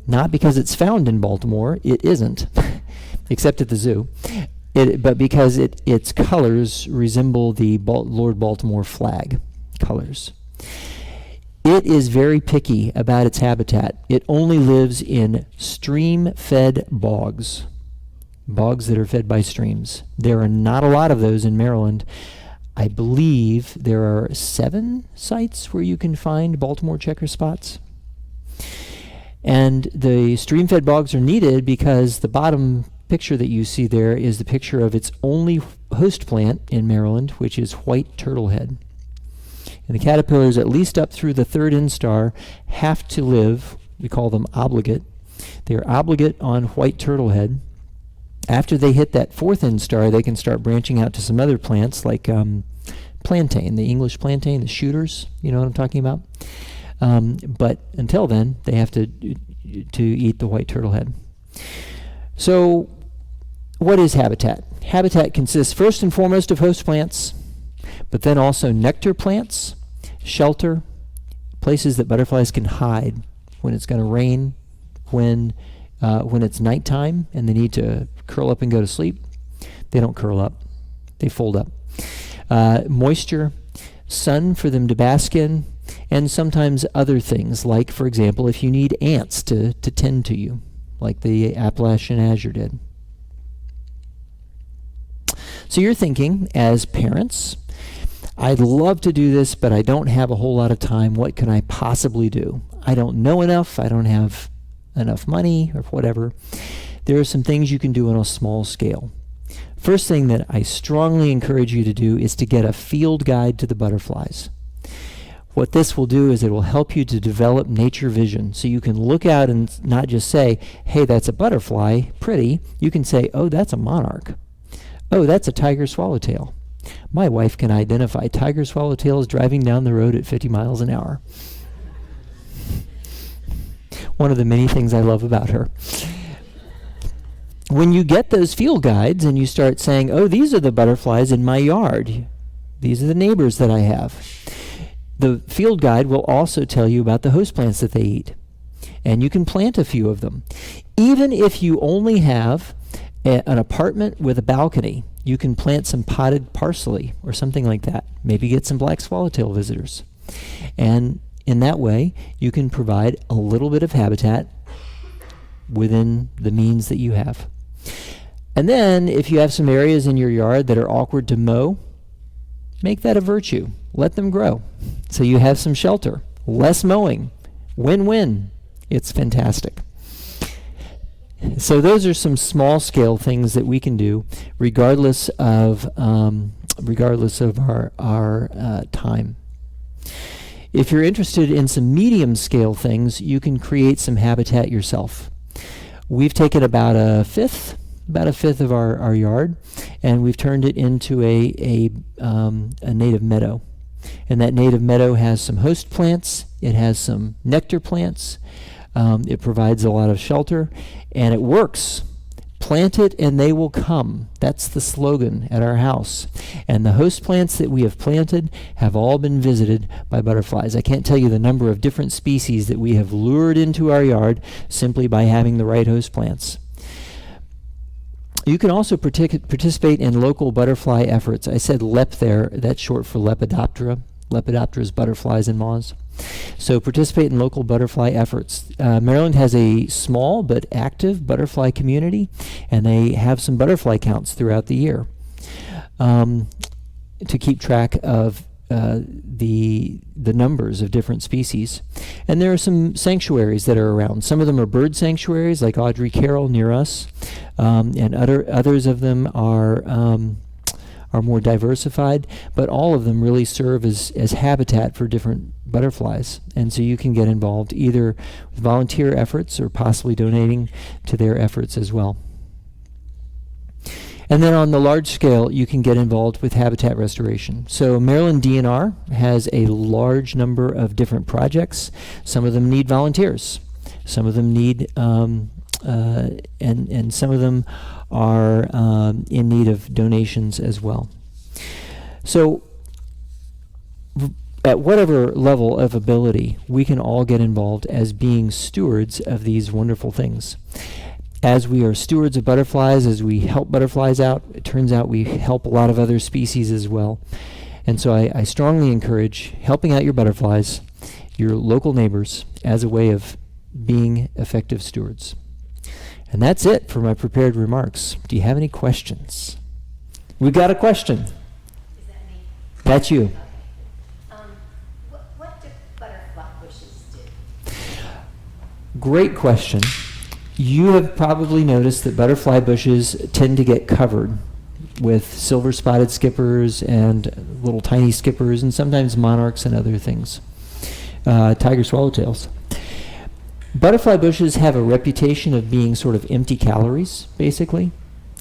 Speaker 1: Not because it's found in Baltimore, it isn't, except at the zoo, but because its colors resemble the Lord Baltimore flag colors. It is very picky about its habitat. It only lives in stream-fed bogs that are fed by streams. There are not a lot of those in Maryland. I believe there are 7 sites where you can find Baltimore checker spots. And the stream-fed bogs are needed because the bottom picture that you see there is the picture of its only host plant in Maryland, which is white turtlehead. And the caterpillars, at least up through the 3rd instar, have to live, we call them obligate. They are obligate on white turtlehead. After they hit that 4th instar, they can start branching out to some other plants like plantain, the English plantain, the shooters, you know what I'm talking about? But until then, they have to eat the white turtlehead. So what is habitat? Habitat consists first and foremost of host plants, but then also nectar plants, shelter, places that butterflies can hide when it's going to rain, when it's nighttime and they need to curl up and go to sleep. They don't curl up. They fold up. Moisture, sun for them to bask in, and sometimes other things, like, for example, if you need ants to tend to you, like the Appalachian azure did. So you're thinking, as parents, I'd love to do this, but I don't have a whole lot of time. What can I possibly do? I don't know enough. I don't have enough money or whatever. There are some things you can do on a small scale. First thing that I strongly encourage you to do is to get a field guide to the butterflies. What this will do is it will help you to develop nature vision, so you can look out and not just say, hey, that's a butterfly, pretty. You can say, oh, that's a monarch. Oh, that's a tiger swallowtail. My wife can identify tiger swallowtails driving down the road at 50 miles an hour. One of the many things I love about her. When you get those field guides and you start saying, oh, these are the butterflies in my yard, these are the neighbors that I have, the field guide will also tell you about the host plants that they eat. And you can plant a few of them. Even if you only have an apartment with a balcony, you can plant some potted parsley or something like that. Maybe get some black swallowtail visitors. And in that way, you can provide a little bit of habitat within the means that you have. And then, if you have some areas in your yard that are awkward to mow, make that a virtue. Let them grow. So you have some shelter, less mowing. Win-win. It's fantastic. So those are some small-scale things that we can do, regardless of our time. If you're interested in some medium-scale things, you can create some habitat yourself. We've taken about a fifth of our yard, and we've turned it into a native meadow. And that native meadow has some host plants. It has some nectar plants. It provides a lot of shelter, and it works. Plant it and they will come. That's the slogan at our house. And the host plants that we have planted have all been visited by butterflies. I can't tell you the number of different species that we have lured into our yard simply by having the right host plants. You can also participate in local butterfly efforts. I said LEP there. That's short for Lepidoptera. Lepidoptera is butterflies and moths. So participate in local butterfly efforts. Maryland has a small but active butterfly community, and they have some butterfly counts throughout the year to keep track of the numbers of different species. And there are some sanctuaries that are around. Some of them are bird sanctuaries, like Audrey Carroll near us, and others of them are more diversified, but all of them really serve as habitat for different butterflies. And so you can get involved either with volunteer efforts or possibly donating to their efforts as well. And then on the large scale, you can get involved with habitat restoration. So Maryland DNR has a large number of different projects. Some of them need volunteers. Some of them need, and some of them are in need of donations as well. So at whatever level of ability, we can all get involved as being stewards of these wonderful things. As we are stewards of butterflies, as we help butterflies out, it turns out we help a lot of other species as well. And so I strongly encourage helping out your butterflies, your local neighbors, as a way of being effective stewards. And that's it for my prepared remarks. Do you have any questions? We got a question.
Speaker 3: Is that me?
Speaker 1: That's you.
Speaker 3: Okay. What do butterfly bushes do?
Speaker 1: Great question. You have probably noticed that butterfly bushes tend to get covered with silver-spotted skippers and little tiny skippers, and sometimes monarchs and other things. Tiger swallowtails. Butterfly bushes have a reputation of being sort of empty calories, basically.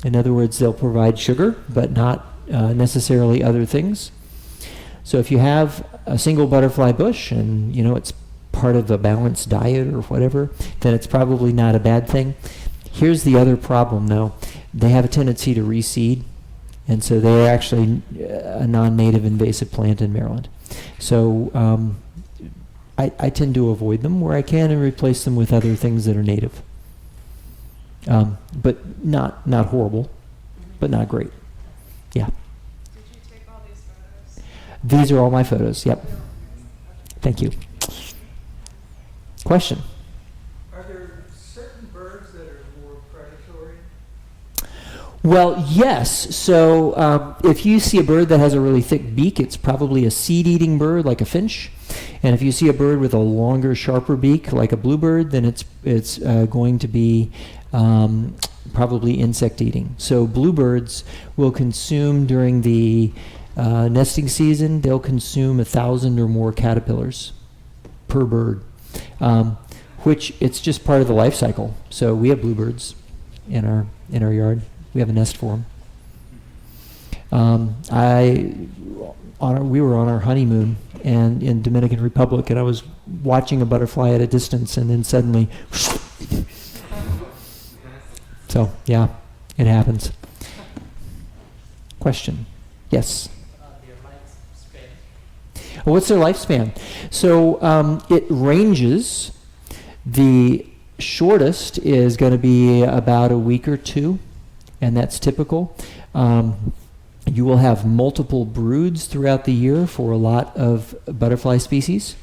Speaker 1: In other words, they'll provide sugar, but not necessarily other things. So if you have a single butterfly bush and it's part of a balanced diet or whatever, then it's probably not a bad thing. Here's the other problem, though. They have a tendency to reseed, and so they're actually a non-native invasive plant in Maryland. So I tend to avoid them where I can and replace them with other things that are native. But not horrible, but not great. Yeah.
Speaker 4: Did you take all these photos?
Speaker 1: These are all my photos, yep. Thank you. Question?
Speaker 5: Are there certain birds that are more predatory?
Speaker 1: Well, yes. So if you see a bird that has a really thick beak, it's probably a seed-eating bird, like a finch. And if you see a bird with a longer, sharper beak, like a bluebird, then it's going to be probably insect-eating. So bluebirds will consume during the nesting season. They'll consume 1,000 or more caterpillars per bird. Which it's just part of the life cycle. So we have bluebirds in our yard. We have a nest for them. We were on our honeymoon and in Dominican Republic, and I was watching a butterfly at a distance, and then suddenly, so yeah, it happens. Question? Yes. What's their lifespan? So it ranges. The shortest is going to be about a week or two, and that's typical. You will have multiple broods throughout the year for a lot of butterfly species.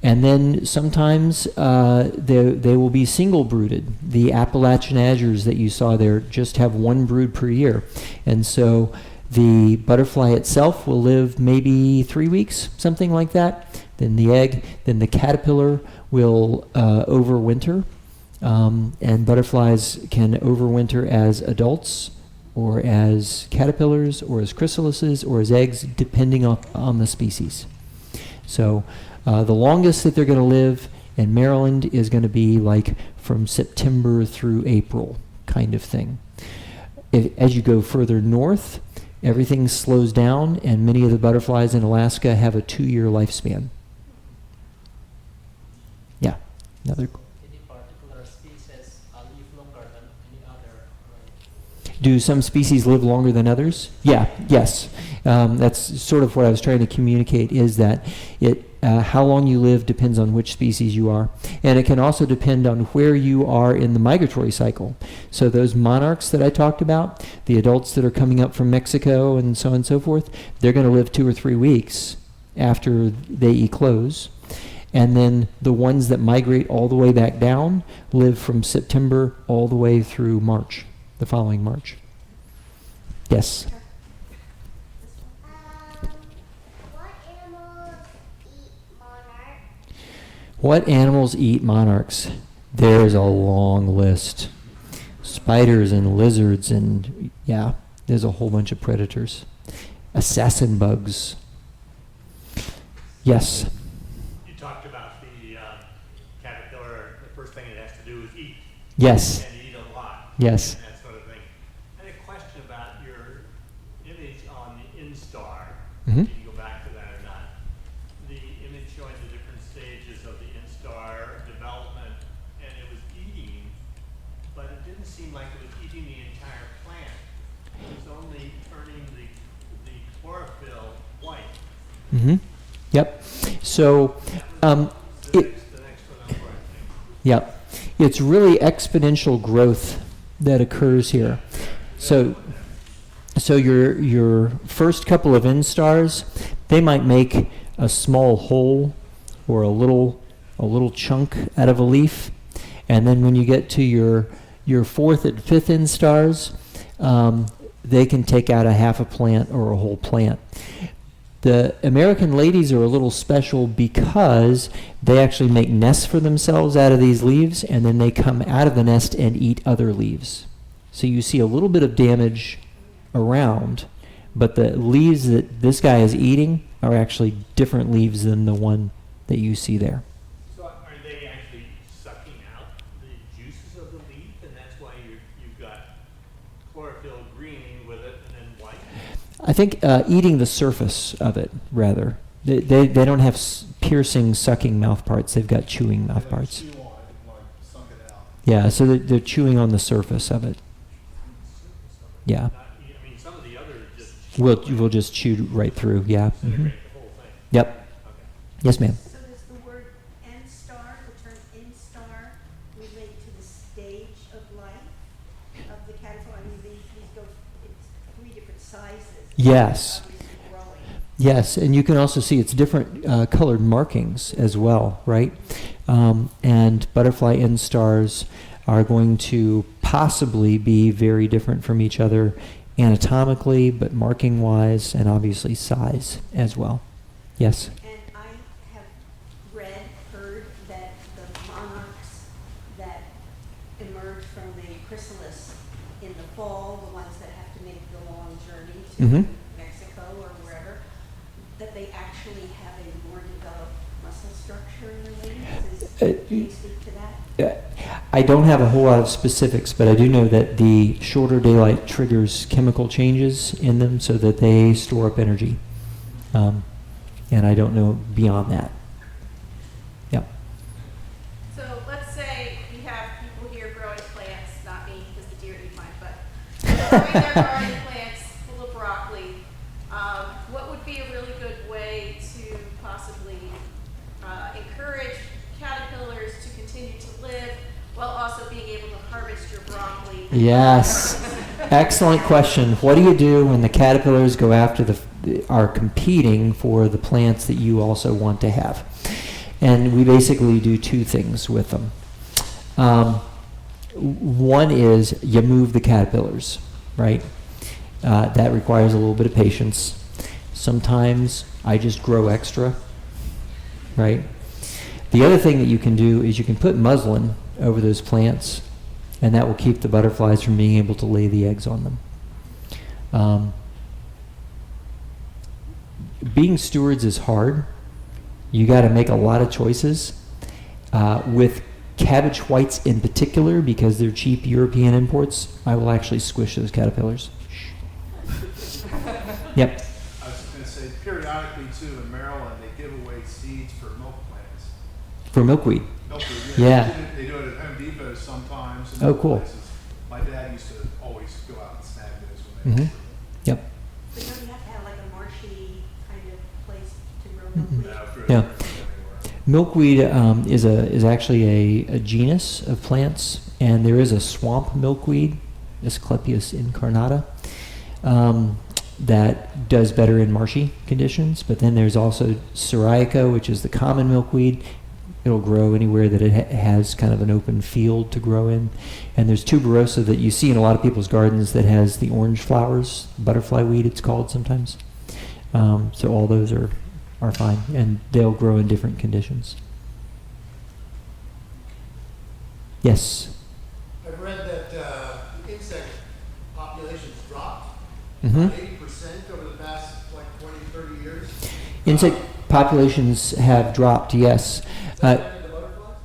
Speaker 1: And then sometimes they will be single brooded. The Appalachian azures that you saw there just have one brood per year. And so the butterfly itself will live maybe 3 weeks, something like that. Then the egg, then the caterpillar will overwinter. And butterflies can overwinter as adults, or as caterpillars, or as chrysalises, or as eggs, depending on the species. So the longest that they're going to live in Maryland is going to be like from September through April kind of thing. As you go further north, everything slows down, and many of the butterflies in Alaska have a 2-year lifespan. Yeah. Another.
Speaker 6: Any particular species live longer than any other?
Speaker 1: Do some species live longer than others? Yeah. Yes. That's sort of what I was trying to communicate, is that how long you live depends on which species you are. And it can also depend on where you are in the migratory cycle. So those monarchs that I talked about, the adults that are coming up from Mexico and so on and so forth, they're going to live 2 or 3 weeks after they eclose. And then the ones that migrate all the way back down live from September all the way through March, the following March. Yes?
Speaker 2: What
Speaker 1: What animals eat monarchs? There's a long list. Spiders and lizards and, yeah, there's a whole bunch of predators. Assassin bugs. Yes?
Speaker 7: You talked about the caterpillar, the first thing it has to do is eat.
Speaker 1: Yes.
Speaker 7: And eat a lot.
Speaker 1: Yes.
Speaker 7: And that sort of thing. I had a question about your image on the instar.
Speaker 1: Mhm.
Speaker 7: If you can go back to that or not. The image showing the different stages of the instar development, and it was eating, but it didn't seem like it was eating the entire plant. It was only turning the chlorophyll white.
Speaker 1: Mm-hmm. Yep. So,
Speaker 7: The next one over, I think.
Speaker 1: yep. It's really exponential growth that occurs here. So your first couple of instars, they might make a small hole or a little chunk out of a leaf, and then when you get to your fourth and fifth instars, they can take out a half a plant or a whole plant. The American ladies are a little special because they actually make nests for themselves out of these leaves, and then they come out of the nest and eat other leaves. So you see a little bit of damage around, but the leaves that this guy is eating are actually different leaves than the one that you see there.
Speaker 7: So are they actually sucking out the juices of the leaf, and that's why you've got chlorophyll green with it and then white?
Speaker 1: I think eating the surface of it, rather. They don't have piercing, sucking mouth parts. They've got chewing mouth parts.
Speaker 5: Chew on it, like suck it out.
Speaker 1: Yeah, so they're chewing on the surface of it. Yeah.
Speaker 7: I mean, some of the others just
Speaker 1: We'll just chew right through, yeah. Mhm.
Speaker 7: disintegrate the whole thing.
Speaker 1: Yep.
Speaker 7: Okay.
Speaker 1: Yes, ma'am.
Speaker 3: So does the word N-star, the term instar, relate to the stage of life of the caterpillar? I mean, these go, it's 3 different sizes.
Speaker 1: Yes.
Speaker 3: Obviously growing.
Speaker 1: Yes, and you can also see it's different colored markings as well, right? And butterfly instars are going to possibly be very different from each other anatomically, but marking-wise, and obviously size as well. Yes?
Speaker 3: And I have heard that the monarchs that emerge from the chrysalis in the fall, the ones that have to make the long journey to
Speaker 1: Mhm.
Speaker 3: Mexico or wherever, that they actually have a more developed muscle structure in their wings. Can you speak to that?
Speaker 1: I don't have a whole lot of specifics, but I do know that the shorter daylight triggers chemical changes in them so that they store up energy. And I don't know beyond that. Yeah.
Speaker 4: So let's say you have people here growing plants, not me because the deer eat mine, but growing their garden plants full of broccoli. What would be a really good way to possibly encourage caterpillars to continue to live while also being able to harvest your broccoli?
Speaker 1: Yes. Excellent question. What do you do when the caterpillars go after are competing for the plants that you also want to have? And we basically do 2 things with them. One is you move the caterpillars, right? That requires a little bit of patience. Sometimes I just grow extra, right? The other thing that you can do is you can put muslin over those plants, and that will keep the butterflies from being able to lay the eggs on them. Being stewards is hard. You got to make a lot of choices. With cabbage whites in particular, because they're cheap European imports, I will actually squish those caterpillars. Yep.
Speaker 5: I was going to say, periodically too, in Maryland, they give away seeds for milk plants.
Speaker 1: For milkweed.
Speaker 5: Milkweed,
Speaker 1: Yeah.
Speaker 5: They do it at Home Depot sometimes. And
Speaker 1: Oh,
Speaker 5: other
Speaker 1: cool.
Speaker 5: places. My dad used to always go out and snag those when they
Speaker 1: Mm-hmm. Yep.
Speaker 3: But don't you have to have like a marshy kind of place to grow
Speaker 1: Mhm.
Speaker 3: milkweed?
Speaker 1: Yeah. Milkweed is actually a genus of plants, and there is a swamp milkweed, Asclepias incarnata, that does better in marshy conditions. But then there's also Syriaca, which is the common milkweed. It'll grow anywhere that it has kind of an open field to grow in. And there's tuberosa that you see in a lot of people's gardens that has the orange flowers, butterfly weed it's called sometimes. So all those are fine, and they'll grow in different conditions. Yes.
Speaker 8: I've read that insect populations dropped
Speaker 1: Mm-hmm.
Speaker 8: 80% over the past like 20, 30 years.
Speaker 1: Insect populations have dropped, yes.
Speaker 8: Does that affect the butterflies?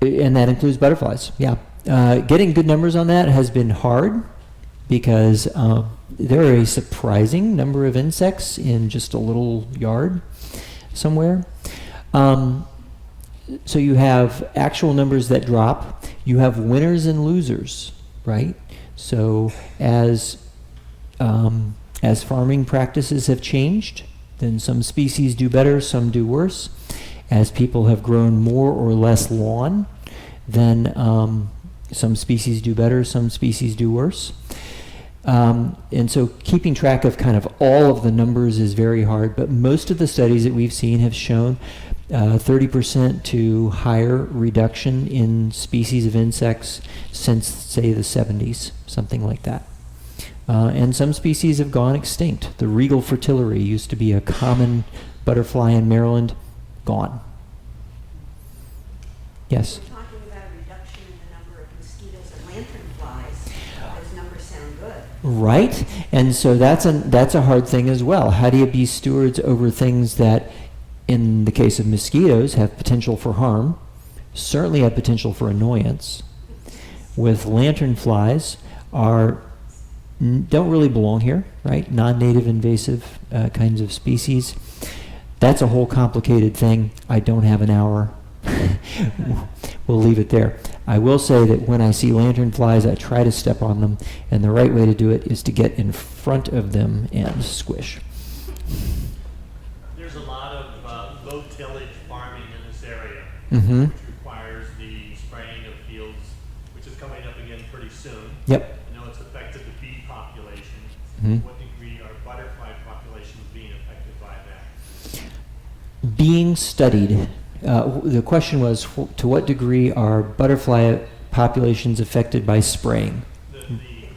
Speaker 1: And that includes butterflies, yeah. Getting good numbers on that has been hard because there are a surprising number of insects in just a little yard somewhere. So you have actual numbers that drop. You have winners and losers, right? So as farming practices have changed, then some species do better, some do worse. As people have grown more or less lawn, then some species do better, some species do worse. And so keeping track of kind of all of the numbers is very hard, but most of the studies that we've seen have shown 30% to higher reduction in species of insects since, say, the 70s, something like that. And some species have gone extinct. The regal fritillary used to be a common butterfly in Maryland, gone. Yes?
Speaker 3: We're talking about a reduction in the number of mosquitoes and lanternflies. Those numbers sound good.
Speaker 1: Right? And so that's a hard thing as well. How do you be stewards over things that, in the case of mosquitoes, have potential for harm, certainly have potential for annoyance, with lanternflies don't really belong here, right? Non-native invasive kinds of species. That's a whole complicated thing. I don't have an hour. We'll leave it there. I will say that when I see lanternflies, I try to step on them, and the right way to do it is to get in front of them and squish.
Speaker 7: There's a lot of low tillage farming in this area,
Speaker 1: Mm-hmm.
Speaker 7: which requires the spraying of fields, which is coming up again pretty soon.
Speaker 1: Yep.
Speaker 7: I know it's affected the bee population.
Speaker 1: Mhm.
Speaker 7: What degree are butterfly populations being affected by that?
Speaker 1: Being studied. The question was, to what degree are butterfly populations affected by spraying?
Speaker 7: The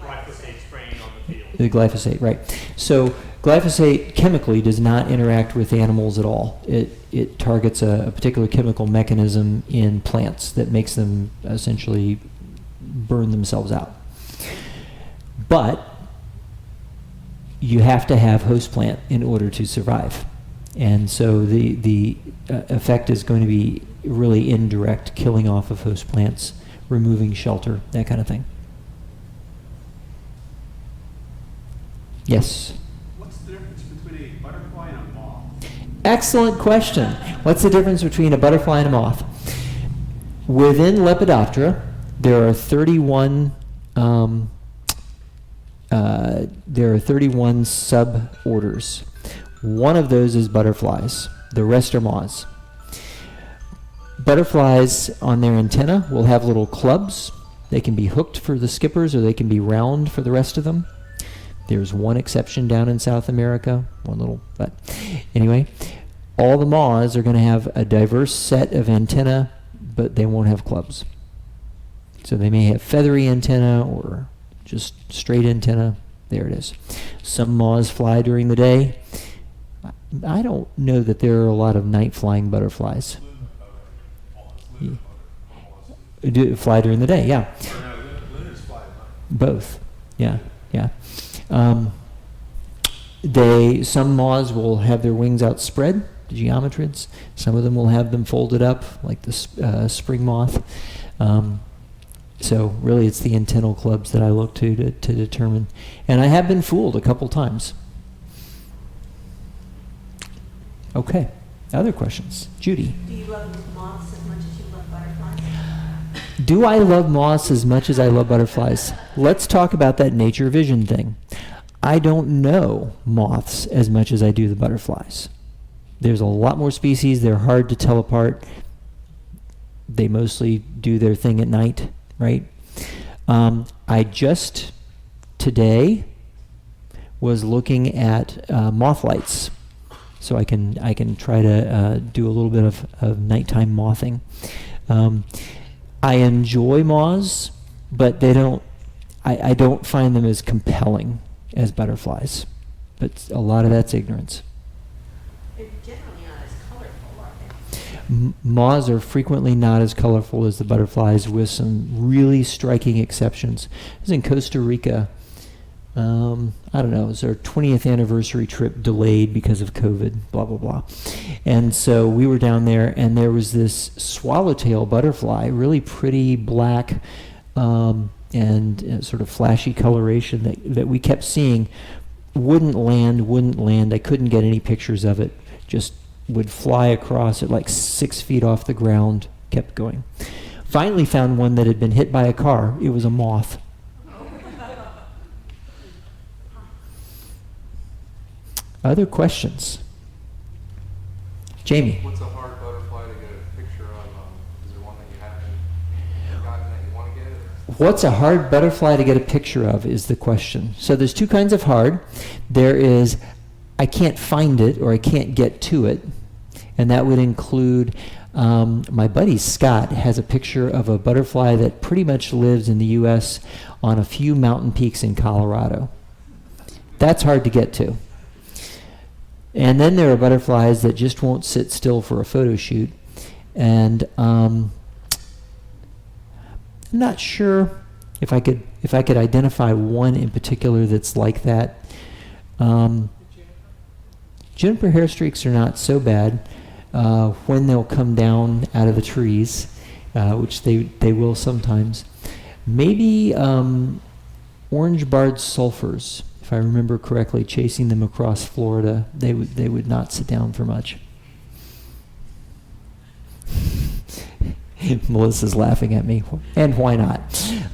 Speaker 7: glyphosate spraying on the field.
Speaker 1: The glyphosate, right. So glyphosate chemically does not interact with animals at all. It targets a particular chemical mechanism in plants that makes them essentially burn themselves out. But you have to have host plant in order to survive. And so the effect is going to be really indirect, killing off of host plants, removing shelter, that kind of thing. Yes?
Speaker 5: What's the difference between a butterfly and a moth?
Speaker 1: Excellent question. What's the difference between a butterfly and a moth? Within Lepidoptera, there are 31 suborders. One of those is butterflies. The rest are moths. Butterflies on their antenna will have little clubs. They can be hooked for the skippers or they can be round for the rest of them. There's one exception down in South America, but anyway, all the moths are going to have a diverse set of antennae, but they won't have clubs. So they may have feathery antenna or just straight antenna. There it is. Some moths fly during the day. I don't know that there are a lot of night flying butterflies. Do fly during the day, yeah.
Speaker 5: Lunars fly at night.
Speaker 1: Both, yeah. Some moths will have their wings outspread, the geometrids. Some of them will have them folded up, like the spring moth. So really, it's the antennal clubs that I look to determine. And I have been fooled a couple times. Okay, other questions? Judy.
Speaker 3: Do you love moths as much as you love butterflies?
Speaker 1: Do I love moths as much as I love butterflies? Let's talk about that nature vision thing. I don't know moths as much as I do the butterflies. There's a lot more species. They're hard to tell apart. They mostly do their thing at night, right? I just today was looking at moth lights. So I can try to do a little bit of nighttime mothing. I enjoy moths, but I don't find them as compelling as butterflies. But a lot of that's ignorance.
Speaker 3: They're generally not as colorful, are they?
Speaker 1: Moths are frequently not as colorful as the butterflies, with some really striking exceptions. I was in Costa Rica. I don't know, it was our 20th anniversary trip delayed because of COVID, blah, blah, blah. And so we were down there, and there was this swallowtail butterfly, really pretty black and sort of flashy coloration that we kept seeing. Wouldn't land. I couldn't get any pictures of it. Just would fly across at like 6 feet off the ground, kept going. Finally found one that had been hit by a car. It was a moth. Other questions? Jamie.
Speaker 9: What's a hard butterfly to get a picture of? Is there one that you haven't gotten that you want to get? Or?
Speaker 1: What's a hard butterfly to get a picture of is the question. So there's two kinds of hard. There is, I can't find it or I can't get to it. And that would include, my buddy Scott has a picture of a butterfly that pretty much lives in the U.S. on a few mountain peaks in Colorado. That's hard to get to. And then there are butterflies that just won't sit still for a photo shoot. And I'm not sure if I could identify one in particular that's like that. Juniper hair streaks are not so bad when they'll come down out of the trees, which they will sometimes. Maybe orange-barred sulfurs. If I remember correctly, chasing them across Florida, they would not sit down for much. Melissa's laughing at me, and why not?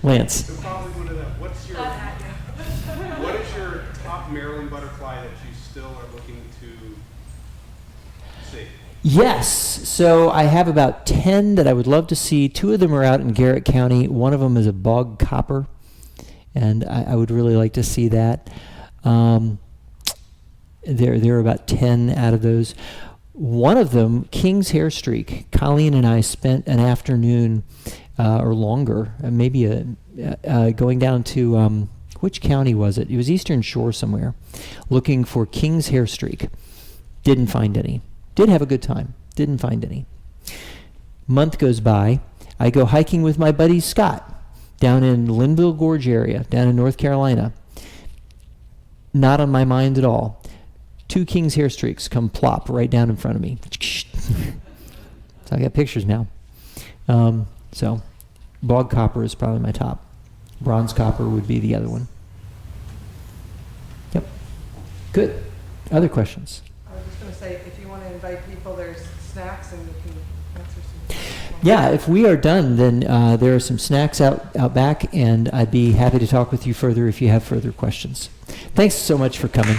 Speaker 1: Lance.
Speaker 10: So probably one of them. What is your top Maryland butterfly that you still are looking to see?
Speaker 1: Yes, so I have about 10 that I would love to see. 2 of them are out in Garrett County. One of them is a bog copper, and I would really like to see that. There are about 10 out of those. One of them, King's hair streak. Colleen and I spent an afternoon or longer, maybe going down to, which county was it? It was Eastern Shore somewhere, looking for King's hair streak. Didn't find any. Did have a good time. Didn't find any. Month goes by. I go hiking with my buddy Scott down in Linville Gorge area, down in North Carolina. Not on my mind at all. 2 King's hair streaks come plop right down in front of me. So I got pictures now. So bog copper is probably my top. Bronze copper would be the other one. Yep. Good. Other questions?
Speaker 11: I was just going to say, if you want to invite people, there's snacks and you can answer some.
Speaker 1: Yeah, if we are done, then there are some snacks out back, and I'd be happy to talk with you further if you have further questions. Thanks so much for coming.